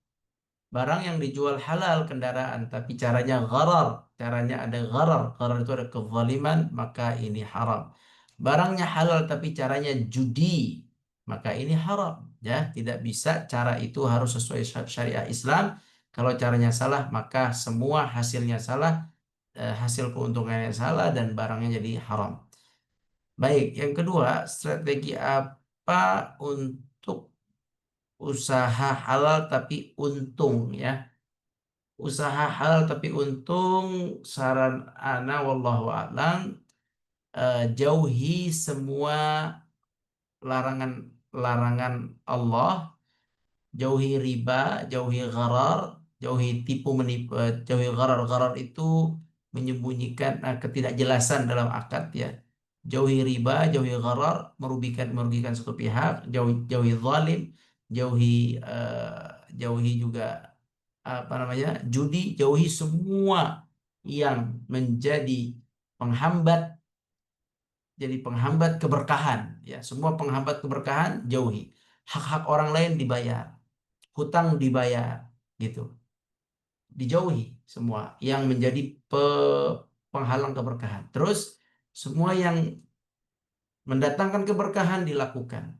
Barang yang dijual halal kendaraan, tapi caranya gharar. Caranya ada gharar. Gharar itu ada kezaliman, maka ini haram. Barangnya halal tapi caranya judi, maka ini haram. Ya, tidak bisa, cara itu harus sesuai syariah Islam. Kalau caranya salah, maka semua hasilnya salah, hasil keuntungannya salah, dan barangnya jadi haram. Baik, yang kedua, strategi apa untuk usaha halal tapi untung ya? Usaha halal tapi untung, saran ana wallahu a'lam, jauhi semua larangan-larangan Allah, jauhi riba, jauhi gharar, jauhi tipu menipu, jauhi gharar-gharar itu menyembunyikan ketidakjelasan dalam akad ya. Jauhi riba, jauhi gharar, merugikan merugikan satu pihak, jauhi zalim, jauhi jauhi juga apa namanya? Judi, jauhi semua yang menjadi penghambat jadi penghambat keberkahan ya. Semua penghambat keberkahan jauhi. Hak-hak orang lain dibayar, hutang dibayar gitu. Dijauhi semua yang menjadi penghalang keberkahan. Terus semua yang mendatangkan keberkahan dilakukan.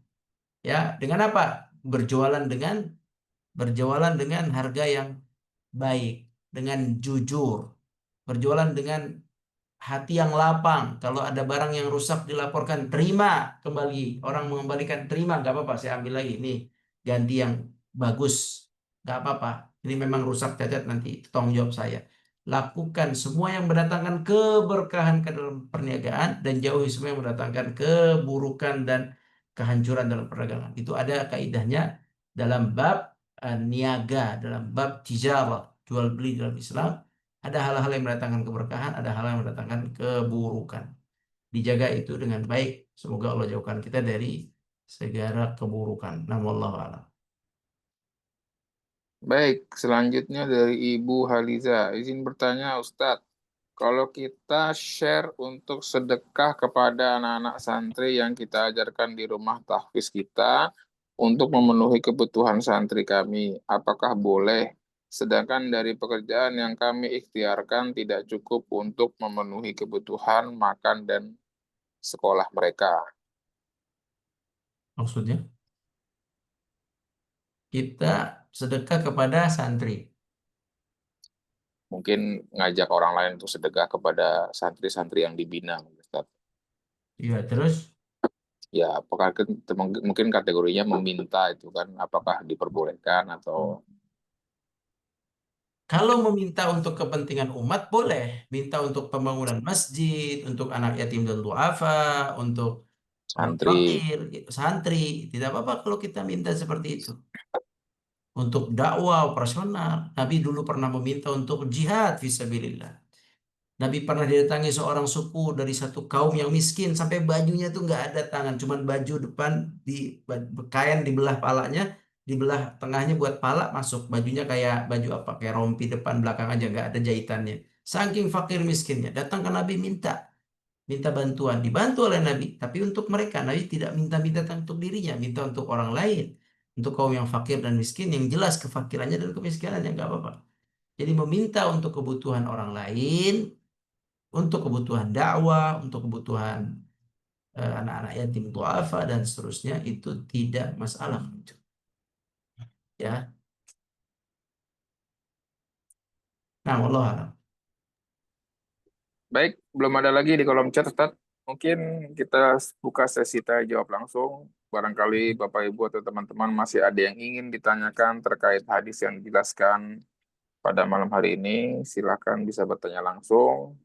Ya, dengan apa? Berjualan dengan berjualan dengan harga yang baik, dengan jujur, berjualan dengan hati yang lapang. Kalau ada barang yang rusak dilaporkan, terima kembali. Orang mengembalikan, terima, nggak apa-apa, saya ambil lagi. Nih, ganti yang bagus, nggak apa-apa. Ini memang rusak cacat nanti, itu tanggung jawab saya. Lakukan semua yang mendatangkan keberkahan ke dalam perniagaan dan jauhi semua yang mendatangkan keburukan dan kehancuran dalam perdagangan. Itu ada kaidahnya dalam bab niaga, dalam bab tijarah, jual beli dalam Islam. Ada hal-hal yang mendatangkan keberkahan, ada hal yang mendatangkan keburukan. Dijaga itu dengan baik. Semoga Allah jauhkan kita dari segala keburukan. Namun Allah alam. Baik, selanjutnya dari Ibu Haliza. Izin bertanya, Ustadz, kalau kita share untuk sedekah kepada anak-anak santri yang kita ajarkan di rumah tahfiz kita untuk memenuhi kebutuhan santri kami, apakah boleh? Sedangkan dari pekerjaan yang kami ikhtiarkan tidak cukup untuk memenuhi kebutuhan makan dan sekolah mereka. Maksudnya, kita sedekah kepada santri. Mungkin ngajak orang lain untuk sedekah kepada santri-santri yang dibina, Ustaz. Ya, terus Ya, apakah mungkin kategorinya meminta itu kan, apakah diperbolehkan atau kalau meminta untuk kepentingan umat boleh. Minta untuk pembangunan masjid, untuk anak yatim dan duafa, untuk orang santri? fakir, gitu, santri. Tidak apa-apa kalau kita minta seperti itu. Untuk dakwah operasional. Nabi dulu pernah meminta untuk jihad fisabilillah. Nabi pernah didatangi seorang suku dari satu kaum yang miskin sampai bajunya tuh nggak ada tangan, cuman baju depan di kain dibelah palanya, dibelah tengahnya buat pala masuk. Bajunya kayak baju apa? Kayak rompi depan belakang aja nggak ada jahitannya. Saking fakir miskinnya, datang ke Nabi minta minta bantuan, dibantu oleh Nabi, tapi untuk mereka Nabi tidak minta-minta untuk dirinya, minta untuk orang lain, untuk kaum yang fakir dan miskin yang jelas kefakirannya dan kemiskinannya nggak apa-apa. Jadi meminta untuk kebutuhan orang lain, untuk kebutuhan dakwah, untuk kebutuhan anak-anak yatim duafa dan seterusnya itu tidak masalah ya. Nah, Allah alam. Baik, belum ada lagi di kolom chat, Ustaz. Mungkin kita buka sesi tanya jawab langsung. Barangkali Bapak Ibu atau teman-teman masih ada yang ingin ditanyakan terkait hadis yang dijelaskan pada malam hari ini. Silakan bisa bertanya langsung.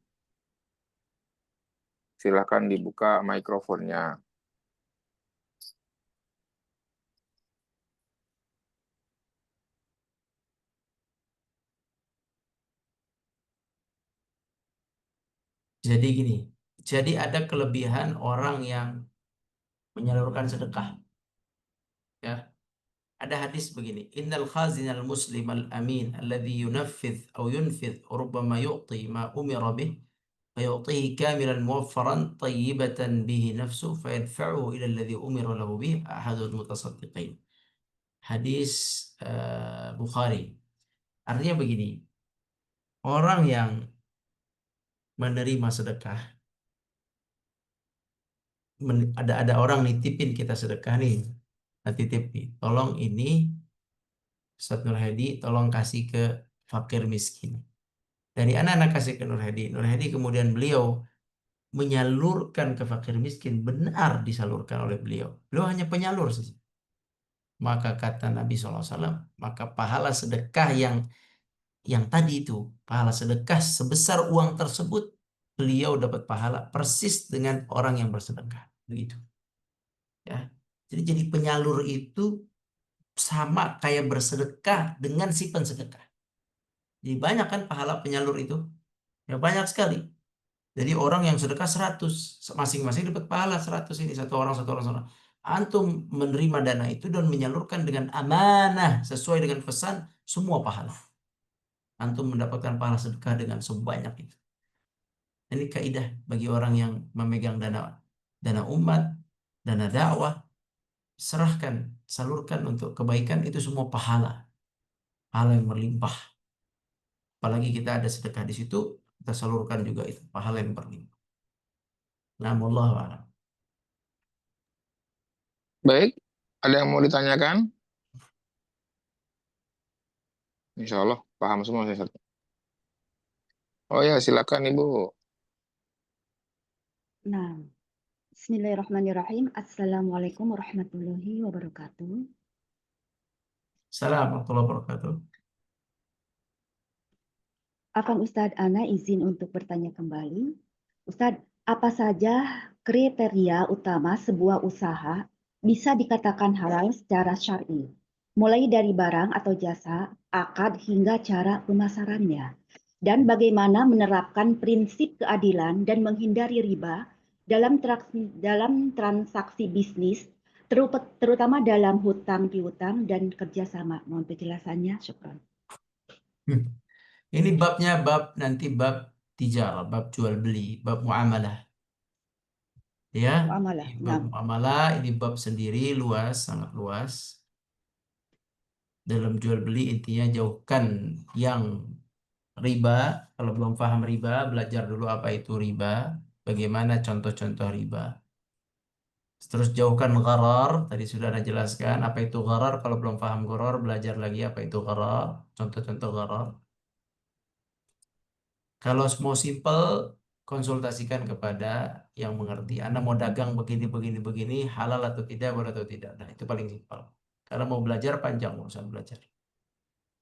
Silakan dibuka mikrofonnya. Jadi gini, jadi ada kelebihan orang yang menyalurkan sedekah ya. Ada hadis begini, innal khazinal muslim al amin alladhi yunaffidh aw yunfidh rubbama yu'ti ma umira bih فيعطيه كاملا موفرا طيبة به نفسه فيدفعه إلى الذي أمر له به أحد المتصدقين. Hadis Bukhari. Artinya begini, orang yang menerima sedekah, ada orang nitipin kita sedekah nih, nah titip nih, tolong ini Ustadz Nur Hadi, tolong kasih ke fakir miskin. Dari anak-anak kasih ke Nur Hadi. Nur Hadi kemudian beliau menyalurkan ke fakir miskin, benar disalurkan oleh beliau. Beliau hanya penyalur saja. Maka kata Nabi SAW, maka pahala sedekah yang tadi itu, pahala sedekah sebesar uang tersebut, beliau dapat pahala persis dengan orang yang bersedekah. Begitu. Ya. Jadi penyalur itu sama kayak bersedekah dengan si pensedekah. Jadi banyak kan pahala penyalur itu. Ya banyak sekali. Jadi orang yang sedekah 100, masing-masing dapat pahala 100 ini, satu orang, satu orang, satu orang. Antum menerima dana itu dan menyalurkan dengan amanah sesuai dengan pesan, semua pahala. Antum mendapatkan pahala sedekah dengan sebanyak itu. Ini kaidah bagi orang yang memegang dana dana umat, dana dakwah, serahkan, salurkan untuk kebaikan itu semua pahala, pahala yang berlimpah. Apalagi kita ada sedekah di situ, kita salurkan juga itu pahala yang berlimpah. Nah, wallahu a'lam. Baik, ada yang mau ditanyakan? Insya Allah paham semua saya. Oh ya, silakan Ibu. Nah, Bismillahirrahmanirrahim. Assalamualaikum warahmatullahi wabarakatuh. Assalamualaikum warahmatullahi wabarakatuh. Afan Ustadz, Ana izin untuk bertanya kembali. Ustadz, apa saja kriteria utama sebuah usaha bisa dikatakan halal secara syar'i? Mulai dari barang atau jasa, akad hingga cara pemasarannya. Dan bagaimana menerapkan prinsip keadilan dan menghindari riba dalam transaksi bisnis, terutama dalam hutang piutang dan kerjasama. Mohon penjelasannya, syukran. Hmm. Ini babnya bab nanti bab tijarah, bab jual beli, bab muamalah. Ya, Muamalah. ini bab Nah, muamalah, ini bab sendiri luas, sangat luas. Dalam jual beli intinya jauhkan yang riba. Kalau belum paham riba, belajar dulu apa itu riba, bagaimana contoh-contoh riba. Terus jauhkan gharar, tadi sudah Anda jelaskan apa itu gharar. Kalau belum paham gharar, belajar lagi apa itu gharar, contoh-contoh gharar. Kalau mau simple, konsultasikan kepada yang mengerti. Anda mau dagang begini, begini, begini, halal atau tidak, boleh atau tidak. Nah, itu paling simpel. Karena mau belajar panjang urusan belajar.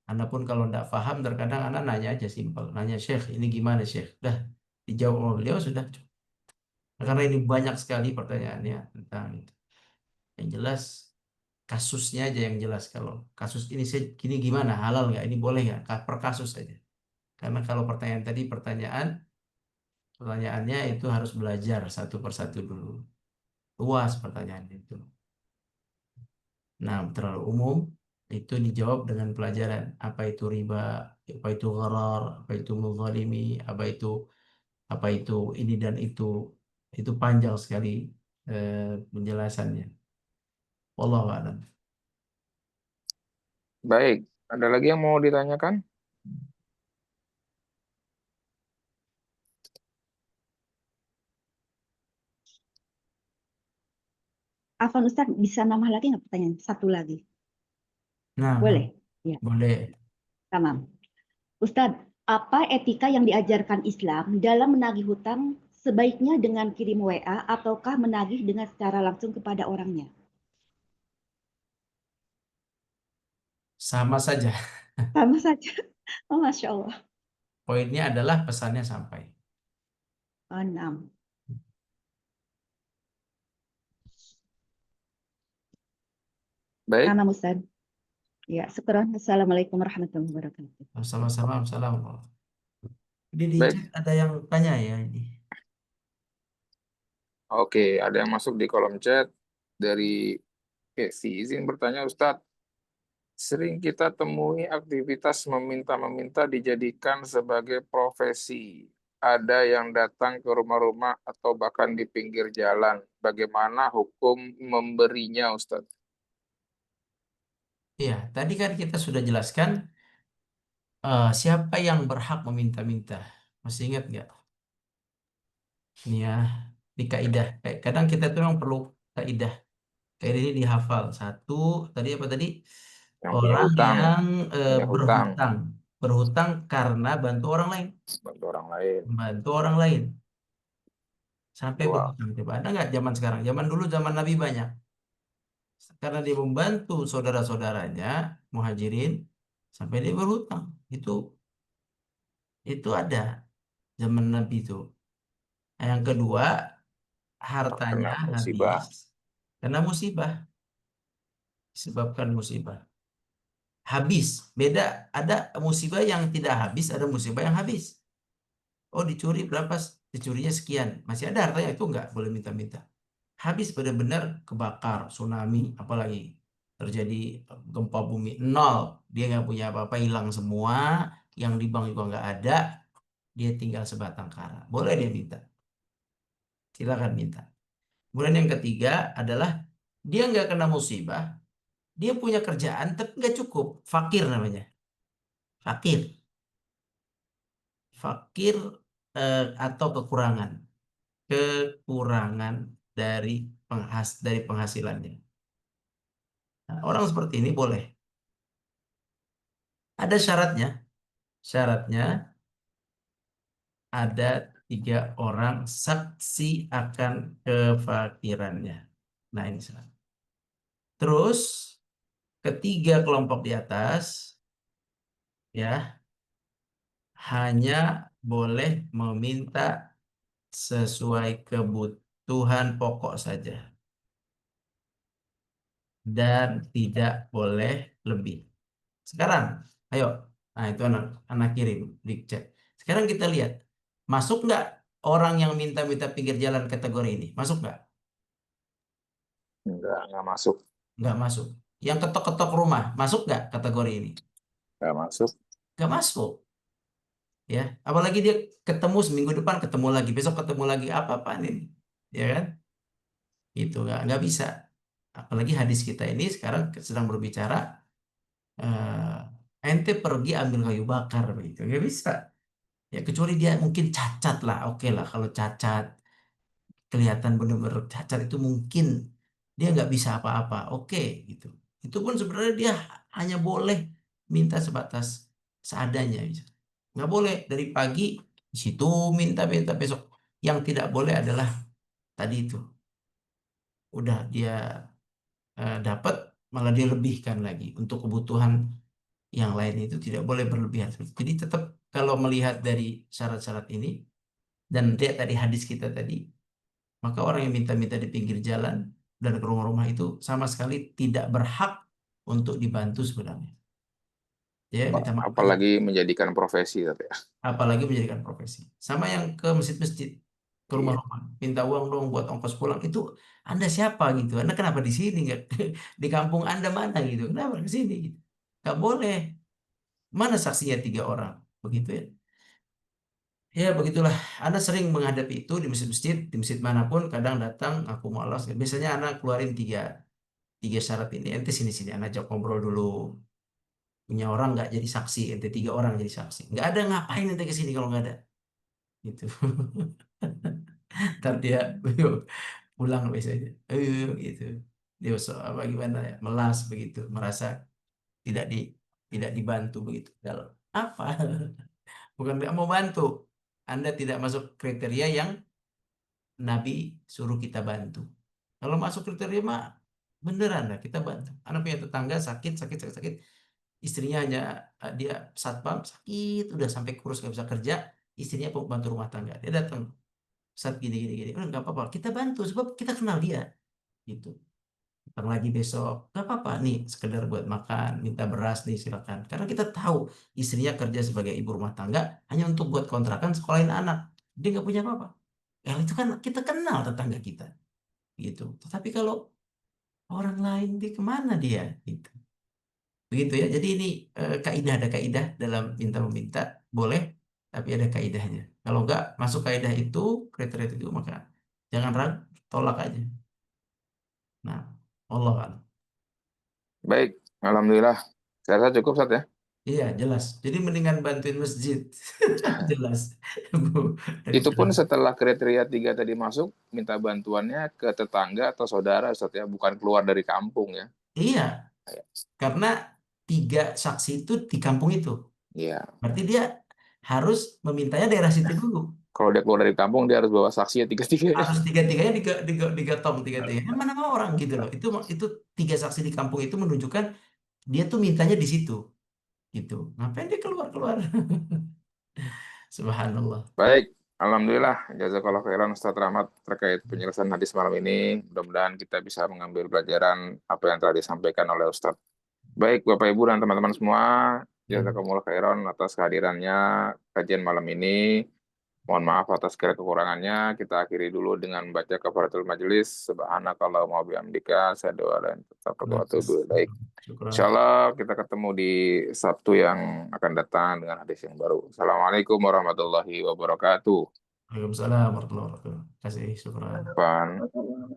Anda pun kalau tidak paham, terkadang Anda nanya aja simpel. Nanya, Syekh, ini gimana Syekh? Dah, dijawab sama beliau sudah. Karena ini banyak sekali pertanyaannya tentang itu. Yang jelas, kasusnya aja yang jelas. Kalau kasus ini, gini gimana? Halal nggak? Ini boleh nggak? Per kasus saja. Karena kalau pertanyaan tadi, pertanyaannya itu harus belajar satu persatu dulu. Luas pertanyaan itu. Nah, terlalu umum, itu dijawab dengan pelajaran. Apa itu riba, apa itu gharar, apa itu muzalimi, apa itu ini dan itu. Itu panjang sekali penjelasannya. Wallahu a'lam. Baik, ada lagi yang mau ditanyakan? Afan Ustadz, bisa nambah lagi nggak pertanyaan? Satu lagi. Nah, nah, Boleh? Ya, boleh. tamam. Ustadz, apa etika yang diajarkan Islam dalam menagih hutang, sebaiknya dengan kirim WA ataukah menagih dengan secara langsung kepada orangnya? Sama saja. Sama saja. Oh, Masya Allah. Poinnya adalah pesannya sampai. Oh, 6. Baik, Nama Ustadz. Ya, syukran. Assalamualaikum warahmatullahi wabarakatuh. Sama-sama. Assalamualaikum. Ini di baik. chat ada yang tanya ya ini. Oke, ada yang masuk di kolom chat dari Kesi. Izin bertanya Ustadz, sering kita temui aktivitas meminta-meminta dijadikan sebagai profesi. Ada yang datang ke rumah-rumah atau bahkan di pinggir jalan. Bagaimana hukum memberinya, Ustadz? Iya, tadi kan kita sudah jelaskan siapa yang berhak meminta-minta. Masih ingat nggak? Ini ya, di kaidah. Kadang kita tuh memang perlu kaidah. Kaidah ini dihafal. Satu, tadi apa tadi? Yang punya Orang hutang, yang punya hutang, berhutang. Berhutang karena bantu orang lain. bantu orang lain. Membantu orang lain. Sampai Dua, berhutang. Coba ada nggak zaman sekarang? Zaman dulu, zaman Nabi banyak. Karena dia membantu saudara-saudaranya, muhajirin, sampai dia berhutang. Itu ada zaman Nabi itu. Nah, yang kedua, hartanya terkena musibah. habis karena musibah, disebabkan musibah. habis. Beda, ada musibah yang tidak habis, ada musibah yang habis. Oh, dicuri berapa? Dicurinya sekian. Masih ada hartanya, itu nggak boleh minta-minta. Habis benar-benar kebakar, tsunami, apalagi terjadi gempa bumi, nol. Dia nggak punya apa-apa, hilang semua. Yang di bank juga nggak ada. Dia tinggal sebatang kara. Boleh dia minta. Silakan minta. Kemudian yang ketiga adalah dia nggak kena musibah, dia punya kerjaan tapi nggak cukup, fakir namanya, fakir, fakir atau kekurangan, kekurangan dari dari penghasilannya. Nah, orang seperti ini boleh. Ada syaratnya, syaratnya ada 3 orang saksi akan kefakirannya. Nah ini syarat. Terus ketiga kelompok di atas ya hanya boleh meminta sesuai kebutuhan pokok saja dan tidak boleh lebih. Sekarang, ayo, nah itu anak kirim di chat. Sekarang kita lihat, masuk nggak orang yang minta-minta pinggir jalan kategori ini? Masuk nggak? Nggak masuk. Nggak masuk. Yang ketok-ketok rumah, masuk nggak kategori ini? Nggak masuk. Nggak masuk. Ya, apalagi dia ketemu seminggu depan ketemu lagi, besok ketemu lagi, apa-apaan ini, ya kan? Itu nggak bisa. Apalagi hadis kita ini sekarang sedang berbicara ente pergi ambil kayu bakar begitu, nggak bisa. Ya kecuali dia mungkin cacat lah, oke lah kalau cacat kelihatan benar-benar cacat itu mungkin dia nggak bisa apa-apa, oke gitu. Itu pun sebenarnya dia hanya boleh minta sebatas seadanya, bisa. Nggak boleh dari pagi di situ minta-minta besok. Yang tidak boleh adalah tadi itu, udah dia dapat malah dia lebihkan lagi untuk kebutuhan yang lain, itu tidak boleh berlebihan. Jadi tetap kalau melihat dari syarat-syarat ini dan lihat tadi hadis kita tadi, maka orang yang minta-minta di pinggir jalan dan ke rumah-rumah itu sama sekali tidak berhak untuk dibantu sebenarnya. Ya, minta maaf aja. Apalagi menjadikan profesi, tapi ya. Apalagi menjadikan profesi. Sama yang ke masjid-masjid, ke Iya. rumah-rumah, minta uang dong buat ongkos pulang. Itu Anda siapa gitu? Anda kenapa di sini nggak di kampung Anda mana gitu? Kenapa ke sini gitu? Nggak boleh. Mana saksinya 3 orang? Begitu ya. Ya begitulah. Anda sering menghadapi itu di masjid-masjid, di masjid manapun. Kadang datang, aku malas. Biasanya anak keluarin tiga syarat ini. Ente sini-sini, anak ajak ngobrol dulu. Punya orang nggak jadi saksi, ente 3 orang jadi saksi. Nggak ada, ngapain ente ke sini kalau nggak ada? Gitu. Ntar dia yuk, pulang biasanya. Gitu. Dia apa gimana ya? Melas begitu, merasa tidak di tidak dibantu begitu. Dalam apa? Bukan nggak mau bantu. Anda tidak masuk kriteria yang Nabi suruh kita bantu. Kalau masuk kriteria mah beneran lah kita bantu. Anak punya tetangga sakit, sakit, sakit, sakit. Istrinya hanya dia satpam sakit, udah sampai kurus nggak bisa kerja. Istrinya pembantu rumah tangga. Dia datang saat gini, gini, gini. Udah nggak apa-apa. Kita bantu sebab kita kenal dia. Gitu. Datang lagi besok, nggak apa-apa nih, sekedar buat makan, minta beras nih silakan. Karena kita tahu istrinya kerja sebagai ibu rumah tangga hanya untuk buat kontrakan sekolahin anak. Dia nggak punya apa-apa. Ya itu kan kita kenal tetangga kita, gitu. Tetapi kalau orang lain dia kemana dia, gitu. Begitu ya. Jadi ini kaidah, ada kaidah dalam minta meminta boleh, tapi ada kaidahnya. Kalau nggak masuk kaidah itu, kriteria itu maka jangan ragu, tolak aja. Nah, Allah kan. Baik, alhamdulillah. Saya rasa cukup, Ustaz ya. Iya, jelas. Jadi mendingan bantuin masjid. Jelas. Bu, Itu daripada pun setelah kriteria 3 tadi masuk, minta bantuannya ke tetangga atau saudara, Ustaz ya, bukan keluar dari kampung ya. iya, karena 3 saksi itu di kampung itu. Iya. Berarti dia harus memintanya daerah situ dulu. Kalau dia keluar dari kampung, dia harus bawa saksi ya 3-3 ya. Harus tiga-tiganya digatong tiga-tiganya. Mana mau orang gitu loh. Itu 3 saksi di kampung itu menunjukkan dia tuh mintanya di situ. Gitu. Ngapain dia keluar-keluar? Subhanallah. Baik, alhamdulillah. Jazakallah khairan Ustaz Rahmat terkait penjelasan hadis malam ini. Mudah-mudahan kita bisa mengambil pelajaran apa yang telah disampaikan oleh Ustaz. Baik Bapak Ibu dan teman-teman semua, Ya. jazakumullah khairan atas kehadirannya kajian malam ini. Mohon maaf atas segala kekurangannya. Kita akhiri dulu dengan membaca kafaratul majelis. Subhanakallahumma wa bihamdika, asyhadu an la ilaha illa anta, astaghfiruka wa atubu ilaik. Syukran. Insyaallah kita ketemu di Sabtu yang akan datang dengan hadis yang baru. Assalamualaikum warahmatullahi wabarakatuh. Waalaikumsalam warahmatullahi wabarakatuh. Terima kasih, syukran. Pan.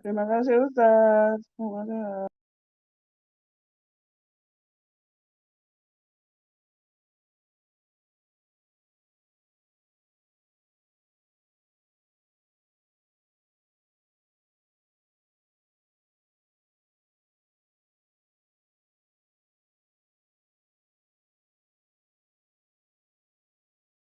Terima kasih Ustaz. Terima kasih.